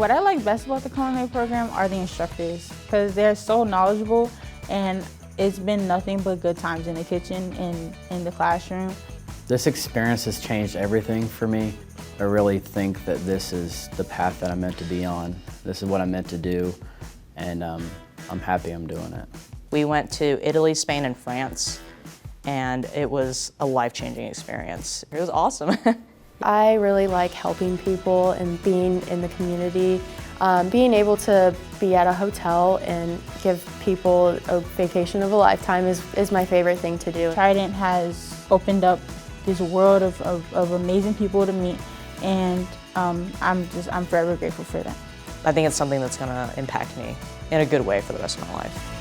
What I like best about the culinary program are the instructors, because they're so knowledgeable, and it's been nothing but good times in the kitchen and in the classroom. This experience has changed everything for me. I really think that this is the path that I'm meant to be on. This is what I'm meant to do, and I'm happy I'm doing it. We went to Italy, Spain, and France, and it was a life-changing experience. It was awesome. I really like helping people and being in the community. Being able to be at a hotel and give people a vacation of a lifetime is my favorite thing to do. Trident has opened up this world of amazing people to meet, and I'm forever grateful for that. I think it's something that's going to impact me in a good way for the rest of my life.